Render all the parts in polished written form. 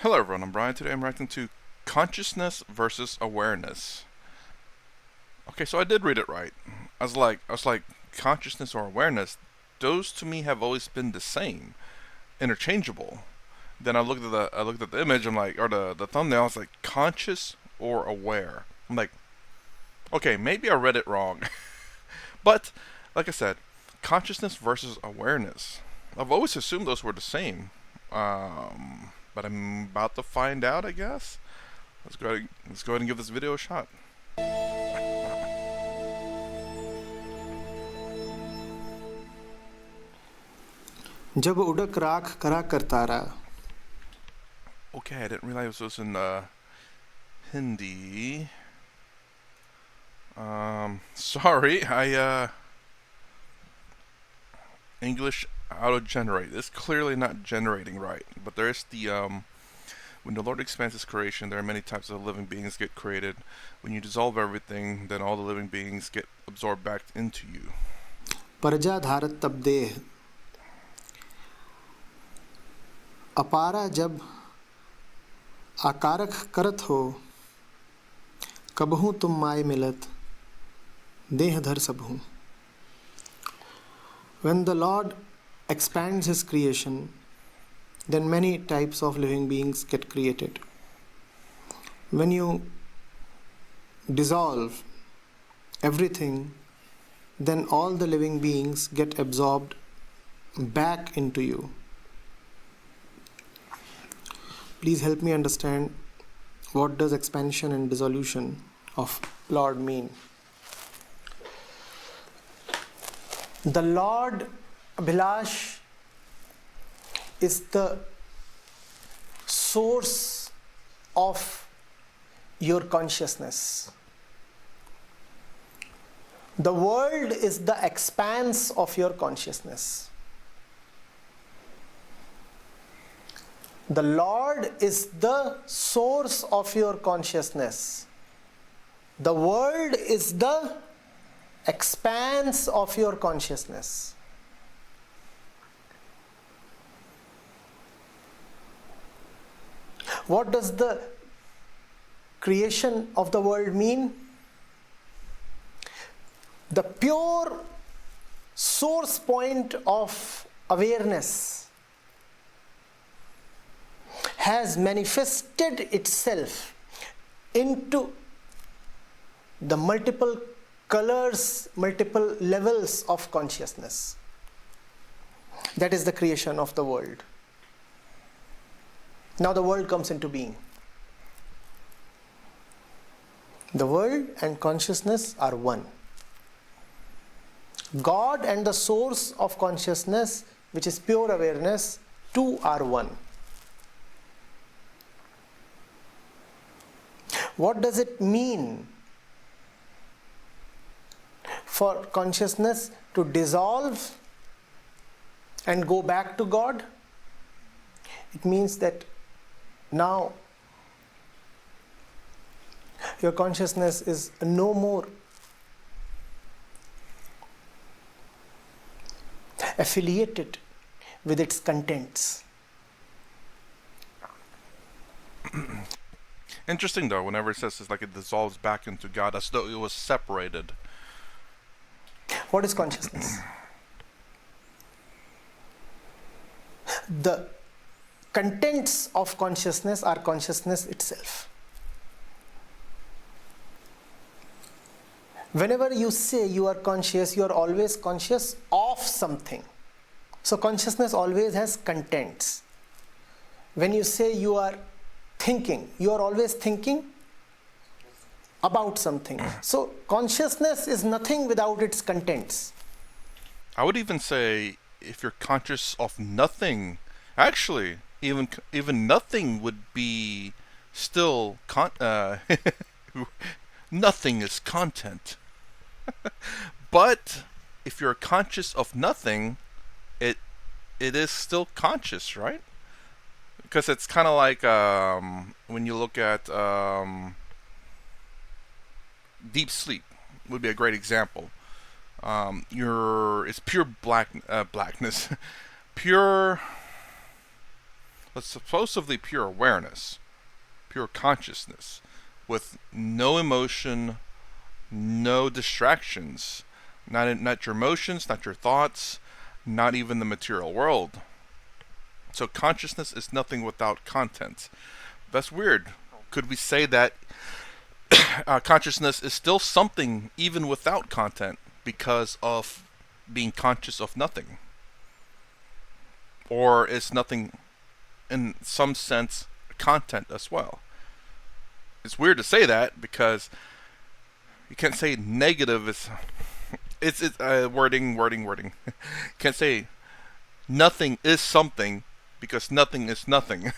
Hello everyone, I'm Brian. Today I'm reacting to Consciousness versus Awareness. Okay, so I did read it right. I was like, consciousness or awareness, those to me have always been the same, interchangeable. Then I looked at the image, I'm like, or the thumbnail, I was like, conscious or aware. I'm like, okay, maybe I read it wrong. But, like I said, consciousness versus awareness. I've always assumed those were the same. But I'm about to find out, I guess. Let's go ahead and give this video a shot. जब उड़क राख करा करता रहा. Okay, I didn't realize this was in Hindi. Sorry, I English auto-generate. It's clearly not generating right. But there is the when the Lord expands His creation, there are many types of living beings get created. When you dissolve everything, then all the living beings get absorbed back into you. परजा धारत तब देह. अपारा जब आकारक करत हो. कबहू तुम my मिलत देह धर सबहू. When the Lord expands His creation, then many types of living beings get created. When you dissolve everything, then all the living beings get absorbed back into you. Please help me understand, what does expansion and dissolution of Lord mean? The Lord Abhilash is the source of your consciousness. The world is the expanse of your consciousness. The Lord is the source of your consciousness. The world is the expanse of your consciousness. What does the creation of the world mean? The pure source point of awareness has manifested itself into the multiple colors, multiple levels of consciousness. That is the creation of the world. Now the world comes into being. The world and consciousness are one. God and the source of consciousness, which is pure awareness, two are one. What does it mean for consciousness to dissolve and go back to God? It means that now your consciousness is no more affiliated with its contents. Interesting though, whenever it says it's like it dissolves back into God, as though it was separated. What is consciousness? The contents of consciousness are consciousness itself. Whenever you say you are conscious, you are always conscious of something. So consciousness always has contents. When you say you are thinking, you are always thinking about something. So consciousness is nothing without its contents. I would even say if you're conscious of nothing, actually, even nothing would be still nothing is content. But if you're conscious of nothing, it it is still conscious, right? Because it's kind of like when you look at deep sleep would be a great example. It's pure blackness, pure but supposedly pure awareness, pure consciousness, with no emotion, no distractions, not your emotions, not your thoughts, not even the material world. So consciousness is nothing without content. That's weird. Could we say that consciousness is still something even without content because of being conscious of nothing? Or is nothing, in some sense, content as well? It's weird to say that because you can't say negative is. It's wording. You can't say nothing is something because nothing is nothing.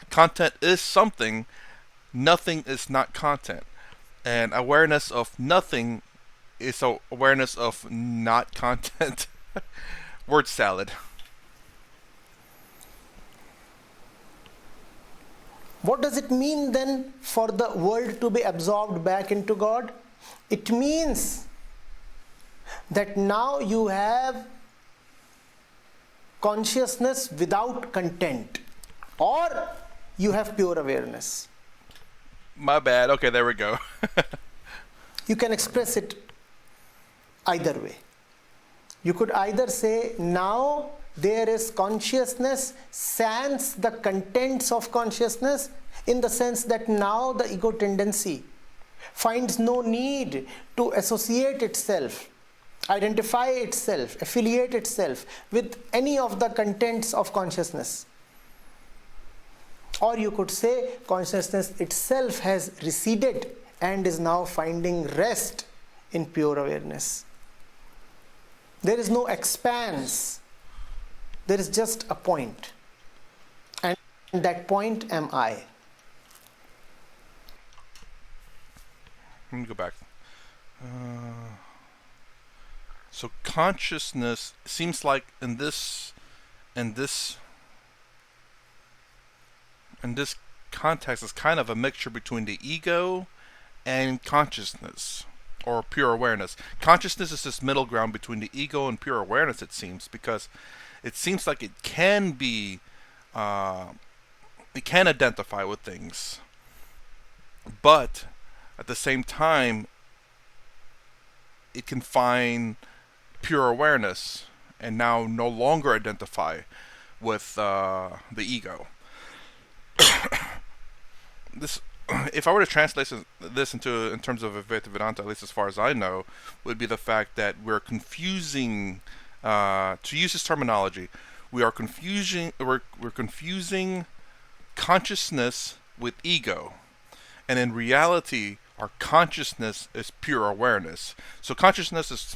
Content is something, nothing is not content. And awareness of nothing is awareness of not content. Word salad. What does it mean then for the world to be absorbed back into God? It means that now you have consciousness without content, or you have pure awareness. My bad. Okay, there we go. You can express it either way. You could either say now there is consciousness sans the contents of consciousness, in the sense that now the ego tendency finds no need to associate itself, identify itself, affiliate itself with any of the contents of consciousness. Or you could say consciousness itself has receded and is now finding rest in pure awareness. There is no expanse. There is just a point. And that point am I. Let me go back. So consciousness seems like in this context is kind of a mixture between the ego and consciousness, or pure awareness. Consciousness is this middle ground between the ego and pure awareness, it seems, because it seems like it can be, it can identify with things, but at the same time, it can find pure awareness and now no longer identify with the ego. This, if I were to translate this into in terms of Advaita Vedanta, at least as far as I know, would be the fact that we're confusing. To use this terminology, we're confusing consciousness with ego, and in reality, our consciousness is pure awareness. So consciousness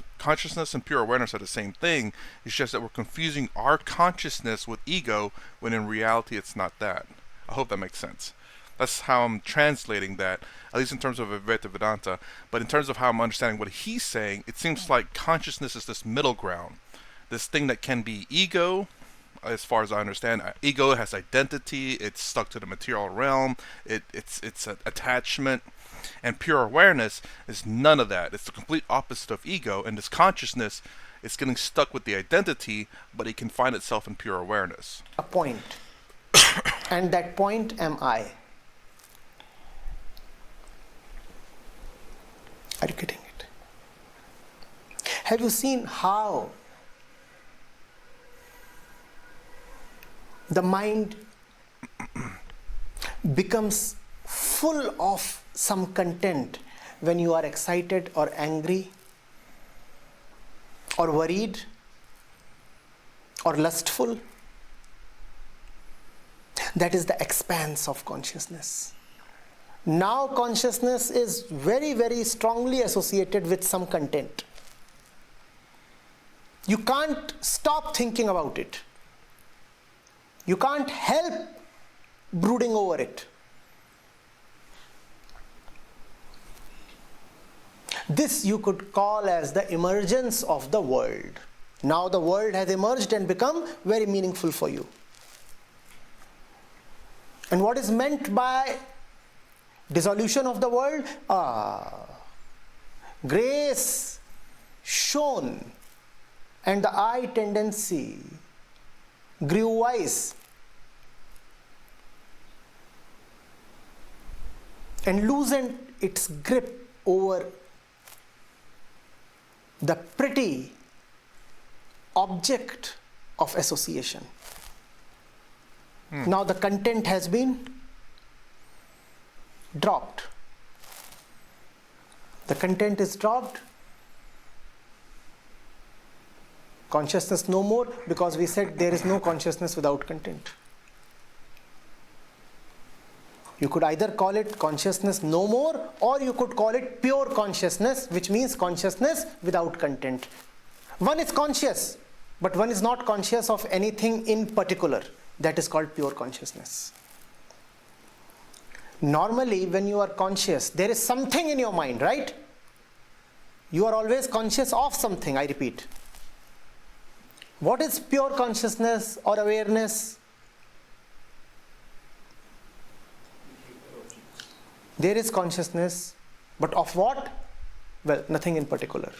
and pure awareness are the same thing. It's just that we're confusing our consciousness with ego when in reality it's not that. I hope that makes sense. That's how I'm translating that, at least in terms of Advaita Vedanta. But in terms of how I'm understanding what he's saying, it seems like consciousness is this middle ground, this thing that can be ego. As far as I understand, ego has identity. It's stuck to the material realm. It's an attachment, and pure awareness is none of that. It's the complete opposite of ego. And this consciousness is getting stuck with the identity, but it can find itself in pure awareness. A point. And that point am I. Are you getting it? Have you seen how the mind becomes full of some content when you are excited or angry or worried or lustful? That is the expanse of consciousness. Now consciousness is very, very strongly associated with some content. You can't stop thinking about it. You can't help brooding over it. This you could call as the emergence of the world. Now the world has emerged and become very meaningful for you. And what is meant by dissolution of the world? Grace shone and the I tendency grew wise. and loosened its grip over the pretty object of association. Now the content has been dropped. The content is dropped. Consciousness no more, because we said there is no consciousness without content. You could either call it consciousness no more, or you could call it pure consciousness, which means consciousness without content. One is conscious, but one is not conscious of anything in particular. That is called pure consciousness. Normally, when you are conscious, there is something in your mind, right? You are always conscious of something, I repeat. What is pure consciousness or awareness? There is consciousness, but of what? Well, nothing in particular.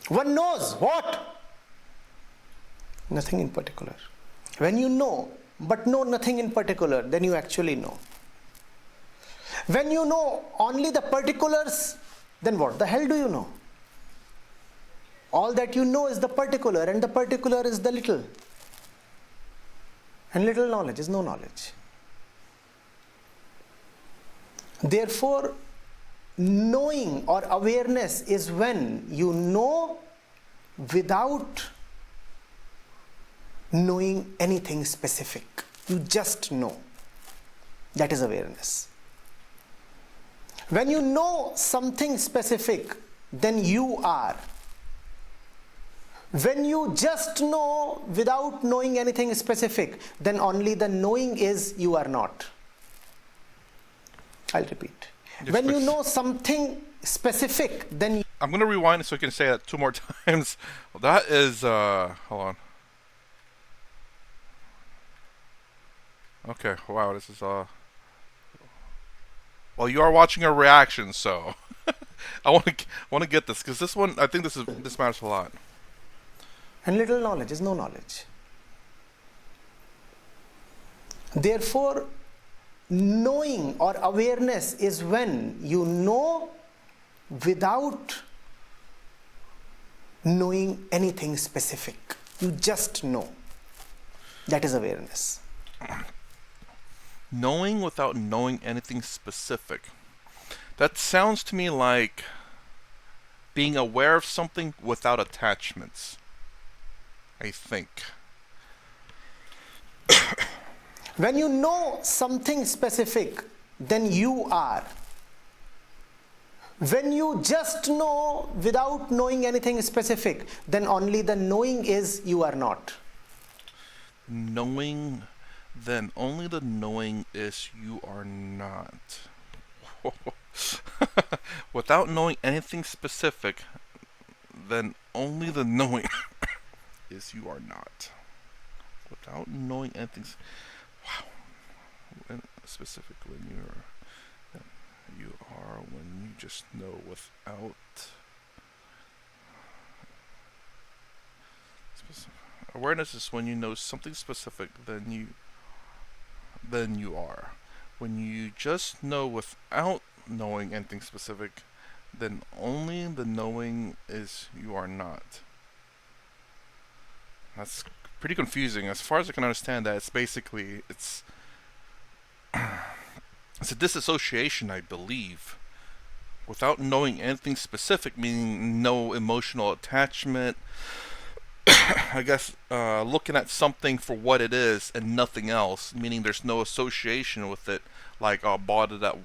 One knows what? Nothing in particular. When you know, but know nothing in particular, then you actually know. When you know only the particulars, then what the hell do you know? All that you know is the particular, and the particular is the little. And little knowledge is no knowledge. Therefore, knowing or awareness is when you know without knowing anything specific. You just know. That is awareness. When you know something specific, then you are. When you just know without knowing anything specific, then only the knowing is you are not. I'll repeat. When you know something specific, then I'm going to rewind so I can say that 2 more times. That is, hold on. Okay, wow, this is, well, you are watching a reaction, so I want to get this, because this one, I think this matters a lot. And little knowledge is no knowledge. Therefore, knowing or awareness is when you know without knowing anything specific. You just know. That is awareness. Knowing without knowing anything specific. That sounds to me like being aware of something without attachments, I think. When you know something specific, then you are. When you just know without knowing anything specific, then only the knowing is you are not. Knowing, then only the knowing is you are not. Without knowing anything specific, then only the knowing is you are not. Without knowing anything. Wow. Specifically, you are when you just know without specific. Awareness is when you know something specific, then you are. When you just know without knowing anything specific, then only the knowing is you are not. That's pretty confusing. As far as I can understand that, it's a disassociation, I believe. Without knowing anything specific, meaning no emotional attachment. I guess looking at something for what it is and nothing else, meaning there's no association with it, like bought it at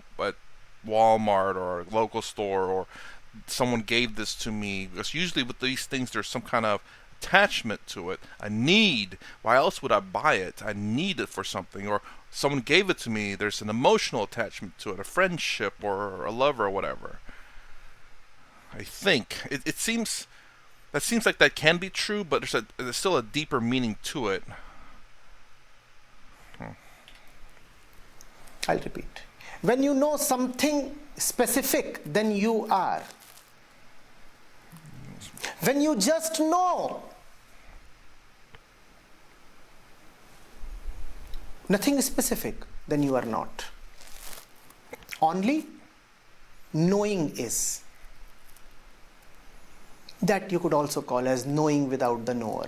Walmart or a local store, or someone gave this to me. Because usually with these things, there's some kind of attachment to it. A need. Why else would I buy it? I need it for something. Or someone gave it to me. There's an emotional attachment to it, a friendship or a lover or whatever. I think it seems. That seems like that can be true, but there's still a deeper meaning to it. I'll repeat. When you know something specific, then you are. When you just know Nothing specific, then you are not. Only knowing is. That you could also call as knowing without the knower.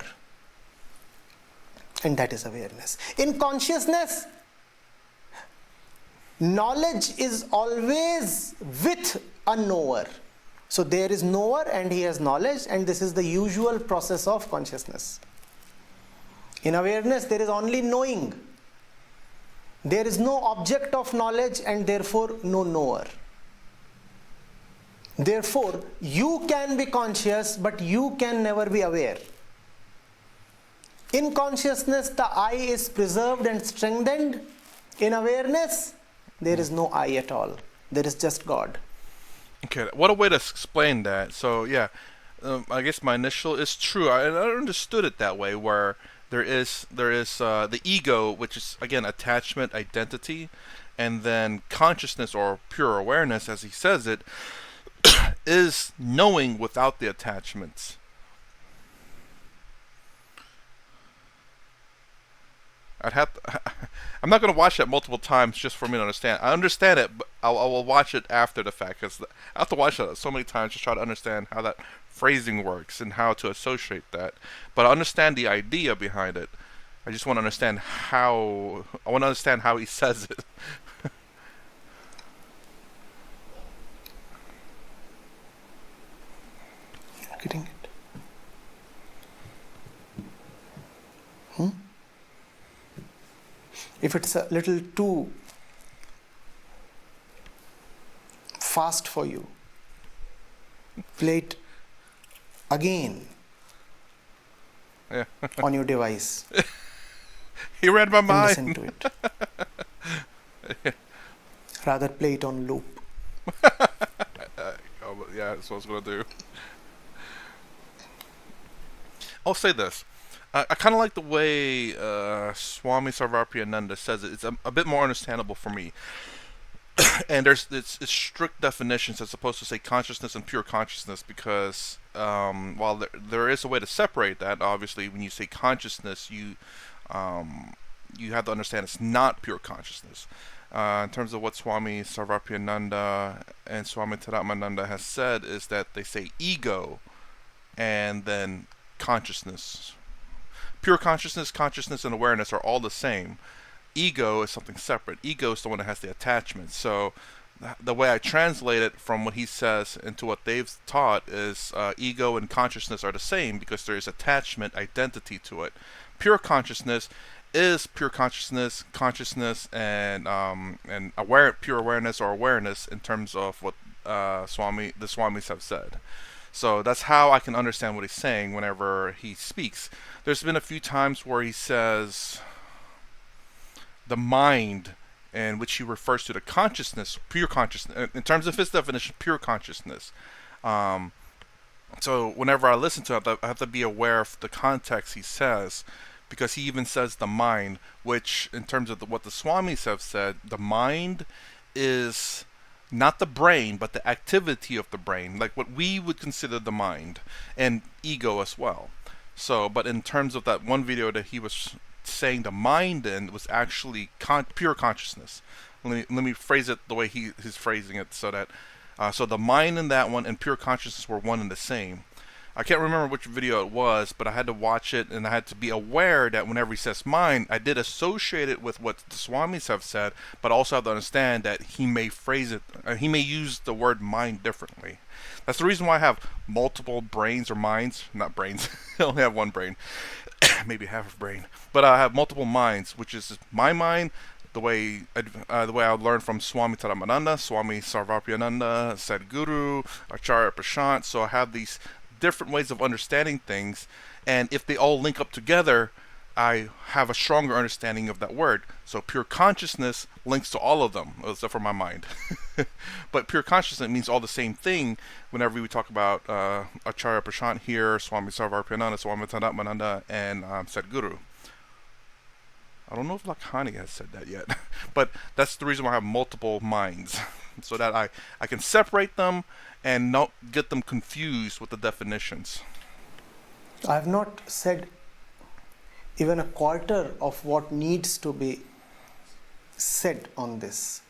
And that is awareness. In consciousness, knowledge is always with a knower. So there is knower and he has knowledge, and this is the usual process of consciousness. In awareness, there is only knowing. There is no object of knowledge and therefore no knower. Therefore, you can be conscious, but you can never be aware. In consciousness, the I is preserved and strengthened. In awareness, there is no I at all. There is just God. Okay, what a way to explain that. So yeah, I guess my initial is true. I understood it that way, where there is the ego, which is again attachment, identity, and then consciousness or pure awareness, as he says it, is knowing without the attachments. I'm not going to watch that multiple times just for me to understand. I understand it, but I will watch it after the fact, because I have to watch that so many times to try to understand how that phrasing works and how to associate that. But I understand the idea behind it. I just want to understand how. I want to understand how he says it. Getting it? If it's a little too fast for you, play it again on your device. He read my and mind. listen to it. Rather play it on loop. Yeah, that's what I was going to do. I'll say this. I kind of like the way Swami Sarvapriyananda says it. It's a bit more understandable for me. And it's strict definitions as opposed to say consciousness and pure consciousness, because while there is a way to separate that, obviously when you say consciousness, you have to understand it's not pure consciousness. In terms of what Swami Sarvapriyananda and Swami Taratmananda has said, is that they say ego and then consciousness. Pure consciousness, consciousness, and awareness are all the same. Ego is something separate. Ego is the one that has the attachment. So the way I translate it from what he says into what they've taught is ego and consciousness are the same because there is attachment, identity to it. Pure consciousness is pure consciousness, and pure awareness or awareness in terms of what the Swamis have said. So that's how I can understand what he's saying whenever he speaks. There's been a few times where he says the mind, in which he refers to the consciousness, pure consciousness, in terms of his definition, pure consciousness. So whenever I listen to it, I have to be aware of the context he says, because he even says the mind, which in terms of what the Swamis have said, the mind is not the brain, but the activity of the brain, like what we would consider the mind, and ego as well. So, but in terms of that one video that he was saying the mind in was actually pure consciousness. Let me phrase it the way he's phrasing it, so that so the mind in that one and pure consciousness were one and the same. I can't remember which video it was, but I had to watch it, and I had to be aware that whenever he says mind, I did associate it with what the Swamis have said, but also have to understand that he may phrase it, he may use the word mind differently. That's the reason why I have multiple brains or minds, not brains. I only have one brain, maybe half a brain, but I have multiple minds, which is my mind, the way I learned from Swami Taratmananda, Swami Sarvapriyananda, Sadhguru, Acharya Prashant. So I have these different ways of understanding things, and if they all link up together, I have a stronger understanding of that word. So pure consciousness links to all of them, except for my mind. But pure consciousness means all the same thing whenever we talk about Acharya Prashant here, Swami Sarvapriyananda, Swami Taratmananda, and Sadhguru. I don't know if Lakhani has said that yet, but that's the reason why I have multiple minds, so that I can separate them and not get them confused with the definitions. I have not said even a quarter of what needs to be said on this.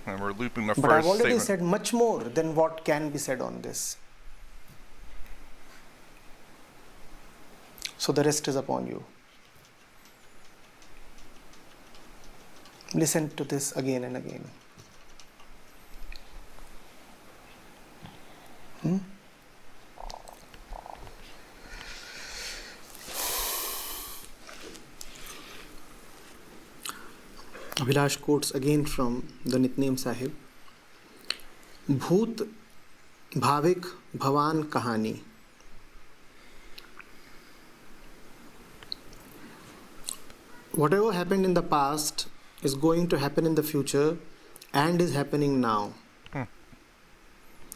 And we're looping the But I've first already statement. said much more than what can be said on this. So the rest is upon you. Listen to this again and again. Abhilash quotes again from the Nitnem Sahib. Bhoot Bhavik Bhavan Kahani. Whatever happened in the past is going to happen in the future and is happening now.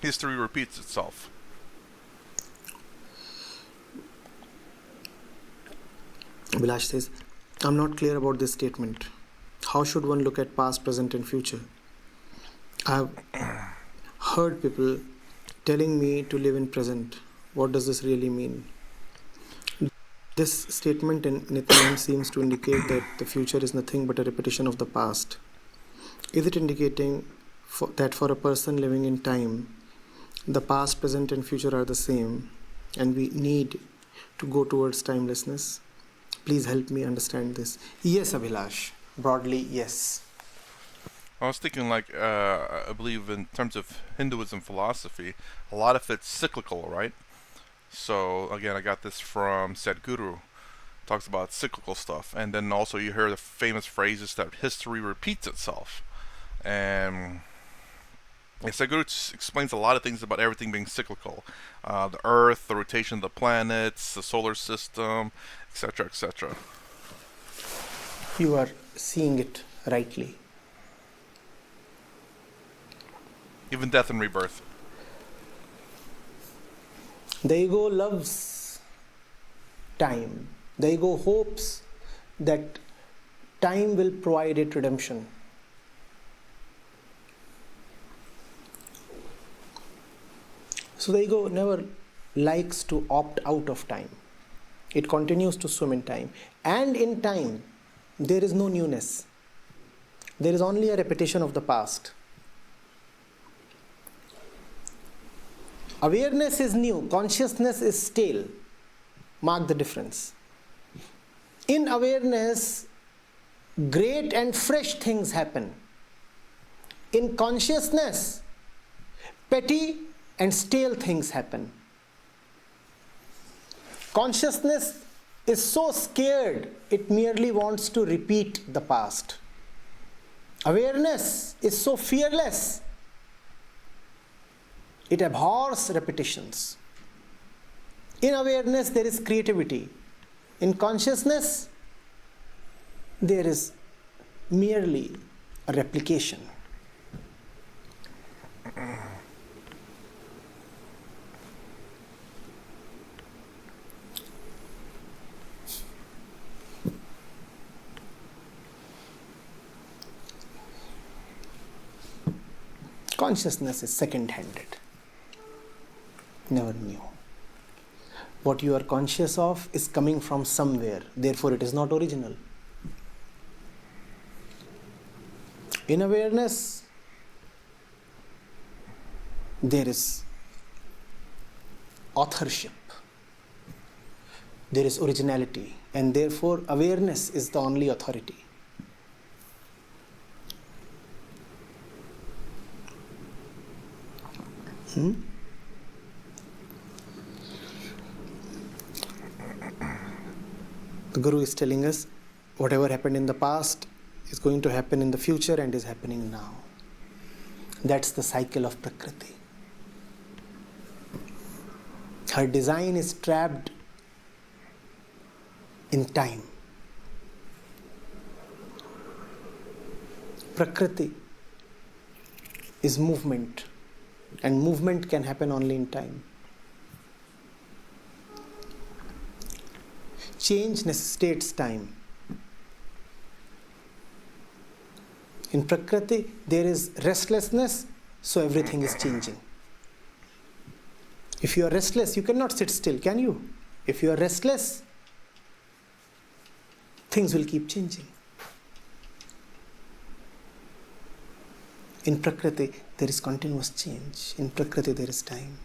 History repeats itself. Abhilash says, I'm not clear about this statement. How should one look at past, present, and future? I've heard people telling me to live in present. What does this really mean? This statement in Nityanand seems to indicate that the future is nothing but a repetition of the past. Is it indicating that for a person living in time, the past, present, and future are the same, and we need to go towards timelessness? Please help me understand this. Yes, Abhilash. Broadly, yes. I was thinking, like, I believe in terms of Hinduism philosophy, a lot of it's cyclical, right? So, again, I got this from Sadhguru. Talks about cyclical stuff. And then also you hear the famous phrases that history repeats itself. And Sadhguru explains a lot of things about everything being cyclical. The Earth, the rotation of the planets, the solar system, etc., etc. You are seeing it rightly. Even death and rebirth. The ego loves time. The ego hopes that time will provide it redemption. So the ego never likes to opt out of time. It continues to swim in time. And in time, there is no newness. There is only a repetition of the past. Awareness is new, consciousness is stale. Mark the difference. In awareness, great and fresh things happen. In consciousness, petty and stale things happen. Consciousness is so scared, it merely wants to repeat the past. Awareness is so fearless, it abhors repetitions. In awareness, there is creativity. In consciousness, there is merely a replication. Consciousness is second-handed, never new. What you are conscious of is coming from somewhere, therefore it is not original. In awareness, there is authorship, there is originality, and therefore awareness is the only authority. The Guru is telling us whatever happened in the past is going to happen in the future and is happening now. That's the cycle of Prakriti. Her design is trapped in time. Prakriti is movement, and movement can happen only in time. Change necessitates time. In Prakriti, there is restlessness, so everything is changing. If you are restless, you cannot sit still, can you? If you are restless, things will keep changing. In Prakriti, there is continuous change. In Prakriti, there is time.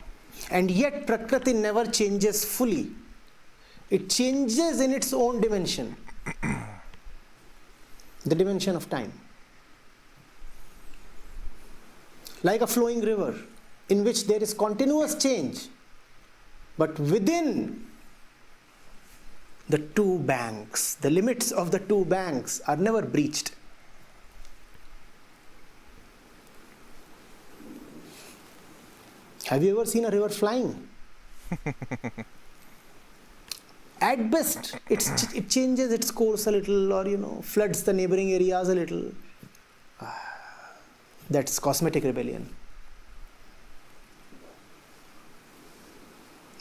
And yet, Prakriti never changes fully. It changes in its own dimension, the dimension of time. Like a flowing river, in which there is continuous change, but within the two banks, the limits of the two banks are never breached. Have you ever seen a river flying? At best, it changes its course a little, or floods the neighboring areas a little. That's cosmetic rebellion.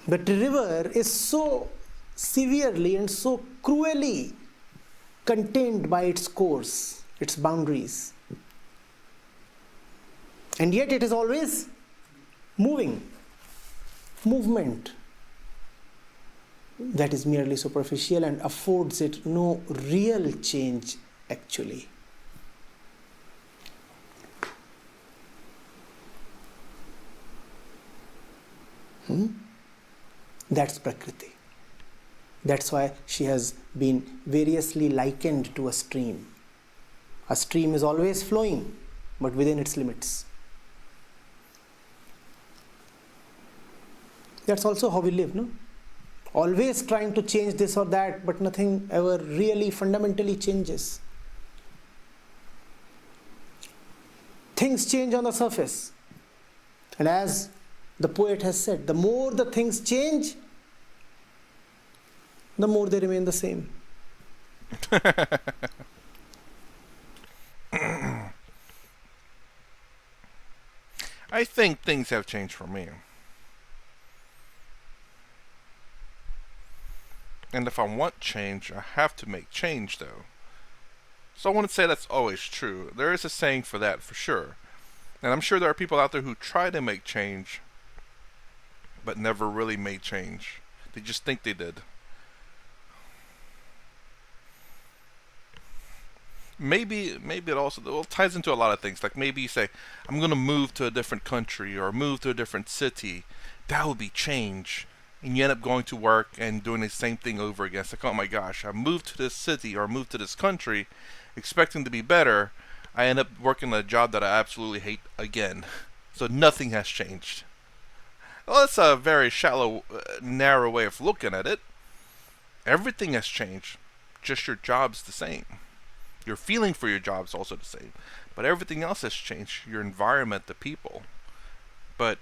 But the river is so severely and so cruelly contained by its course, its boundaries. And yet it is always moving. Movement that is merely superficial and affords it no real change actually. That's Prakriti. That's why she has been variously likened to a stream. A stream is always flowing, but within its limits. That's also how we live, no? Always trying to change this or that, but nothing ever really fundamentally changes. Things change on the surface. And as the poet has said, the more the things change, the more they remain the same. I think things have changed for me. And if I want change, I have to make change, though. So I wouldn't say that's always true. There is a saying for that, for sure. And I'm sure there are people out there who try to make change, but never really made change. They just think they did. Maybe it also ties into a lot of things. Like maybe you say, I'm going to move to a different country or move to a different city. That would be change. And you end up going to work and doing the same thing over again. It's like, oh my gosh, I moved to this city or moved to this country expecting to be better. I end up working a job that I absolutely hate again. So nothing has changed. Well, that's a very shallow, narrow way of looking at it. Everything has changed. Just your job's the same. Your feeling for your job's also the same. But everything else has changed. Your environment, the people. But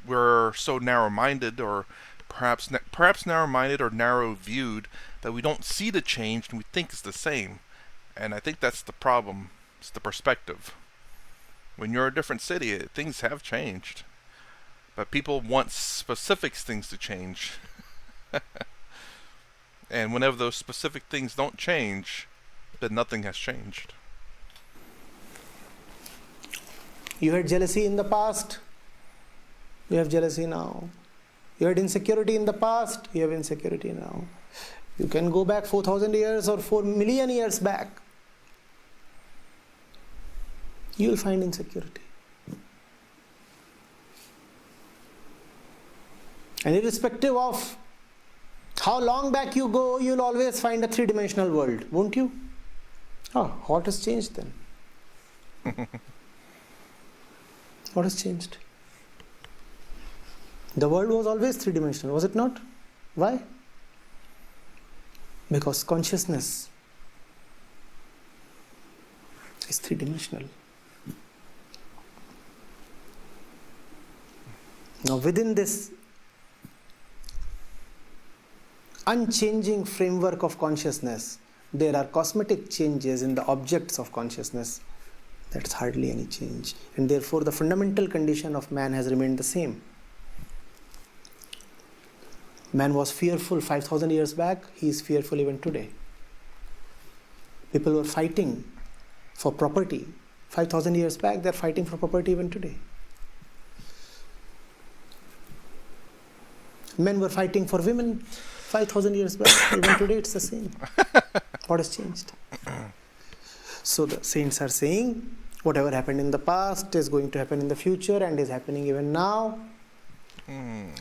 we're so narrow-minded, or perhaps narrow-minded or narrow-viewed, that we don't see the change and we think it's the same. And I think that's the problem. It's the perspective. When you're a different city, things have changed. But people want specific things to change. And whenever those specific things don't change, then nothing has changed. You had jealousy in the past, you have jealousy now. You had insecurity in the past, you have insecurity now. You can go back 4,000 years or 4 million years back. You will find insecurity. And irrespective of how long back you go, you'll always find a three-dimensional world, won't you? Oh, what has changed then? What has changed? The world was always three-dimensional, was it not? Why? Because consciousness is three-dimensional. Now, within this unchanging framework of consciousness, there are cosmetic changes in the objects of consciousness. That's hardly any change. And therefore, the fundamental condition of man has remained the same. Man was fearful 5,000 years back, he is fearful even today. People were fighting for property 5,000 years back, they're fighting for property even today. Men were fighting for women 5,000 years back. Even today it's the same. What has changed? So the saints are saying whatever happened in the past is going to happen in the future and is happening even now.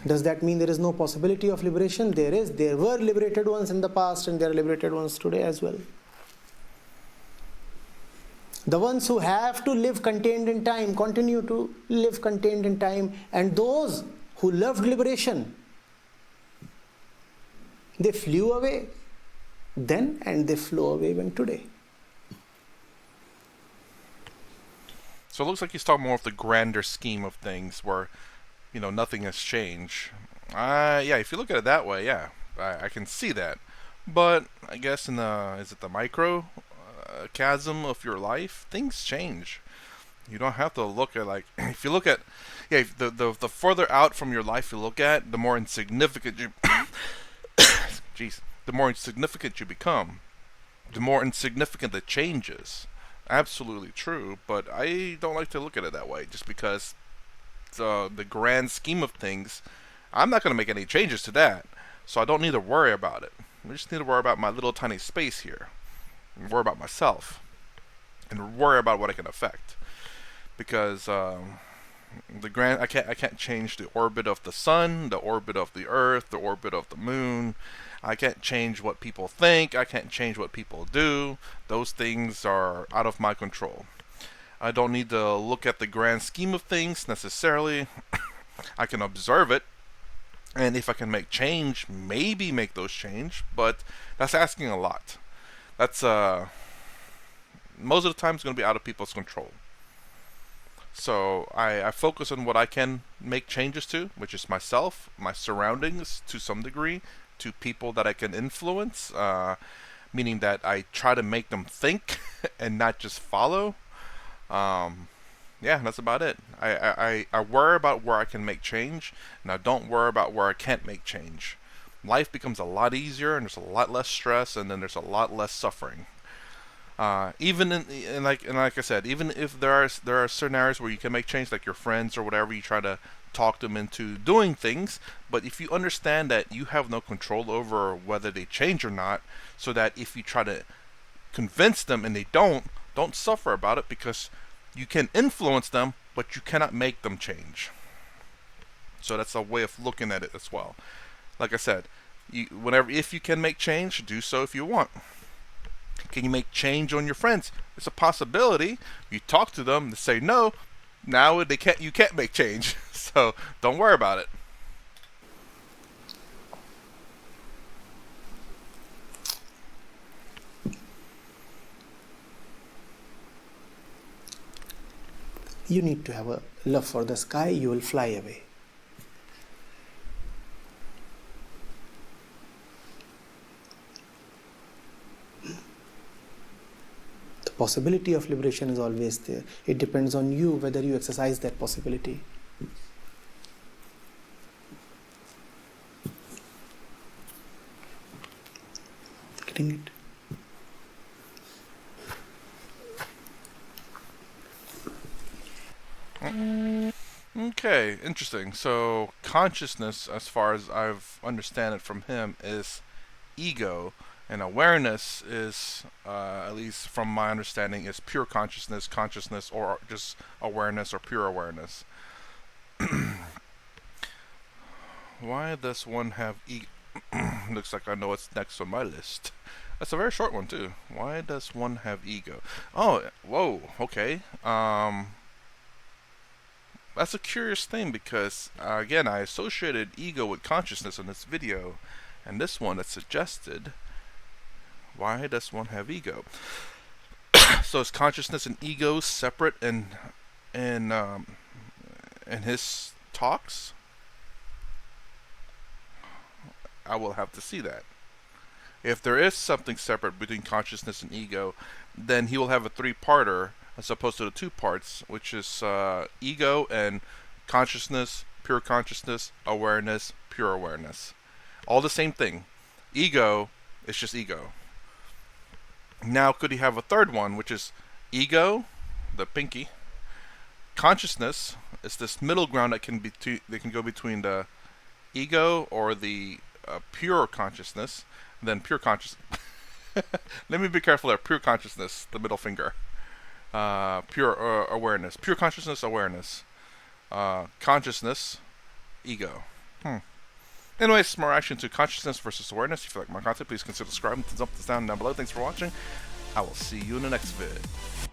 Does that mean there is no possibility of liberation? There is. There were liberated ones in the past and there are liberated ones today as well. The ones who have to live contained in time continue to live contained in time, and those who loved liberation, they flew away then and they flew away even today. So it looks like he's talking more of the grander scheme of things where, nothing has changed. Yeah, if you look at it that way, yeah, I can see that. But I guess is it the micro chasm of your life, things change. You don't have to look at if you look at, yeah, if the further out from your life you look at, the more insignificant you, jeez, the more insignificant you become, the more insignificant the changes. Absolutely true, but I don't like to look at it that way. Just because the grand scheme of things, I'm not going to make any changes to that, so I don't need to worry about it. I just need to worry about my little tiny space here, and worry about myself, and worry about what I can affect. Because I can't change the orbit of the sun, the orbit of the earth, the orbit of the moon. I can't change what people think. I can't change what people do. Those things are out of my control. I don't need to look at the grand scheme of things necessarily. I can observe it, and if I can make change, maybe make those change, but that's asking a lot. That's most of the time it's going to be out of people's control. So I focus on what I can make changes to, which is myself, my surroundings to some degree, to people that I can influence, meaning that I try to make them think and not just follow. Yeah, that's about it. I worry about where I can make change, and I don't worry about where I can't make change. Life becomes a lot easier, and there's a lot less stress, and then there's a lot less suffering. Even like I said, even if there are certain areas where you can make change, like your friends or whatever, you try to talk them into doing things. But if you understand that you have no control over whether they change or not, so that if you try to convince them and they don't suffer about it, because you can influence them, but you cannot make them change. So that's a way of looking at it as well. Like I said, if you can make change, do so if you want. Can you make change on your friends? It's a possibility. You talk to them, they say no. Now you can't make change. So don't worry about it. You need to have a love for the sky, you will fly away. The possibility of liberation is always there. It depends on you whether you exercise that possibility. Getting it? Okay, interesting. So consciousness, as far as I've understand it from him, is ego, and awareness is, at least from my understanding, is pure consciousness, or just awareness, or pure awareness. Why does one have ego? Looks like I know what's next on my list. That's a very short one too. Why does one have ego? Oh, whoa. Okay. That's a curious thing because, again, I associated ego with consciousness in this video, and this one that suggested, why does one have ego? So is consciousness and ego separate in his talks? I will have to see that. If there is something separate between consciousness and ego, then he will have a three-parter as opposed to the two parts, which is ego and consciousness, awareness, pure awareness. All the same thing. Ego is just ego. Now, could he have a third one, which is ego, the pinky? Consciousness is this middle ground that can go between the ego or the pure consciousness, then pure conscious. Let me be careful there. Pure consciousness, the middle finger. Pure awareness. Pure consciousness, awareness. Consciousness, ego. Anyways, more action to consciousness versus awareness. If you like my content, please consider subscribing, thumbs up, thumbs down below. Thanks for watching. I will see you in the next vid.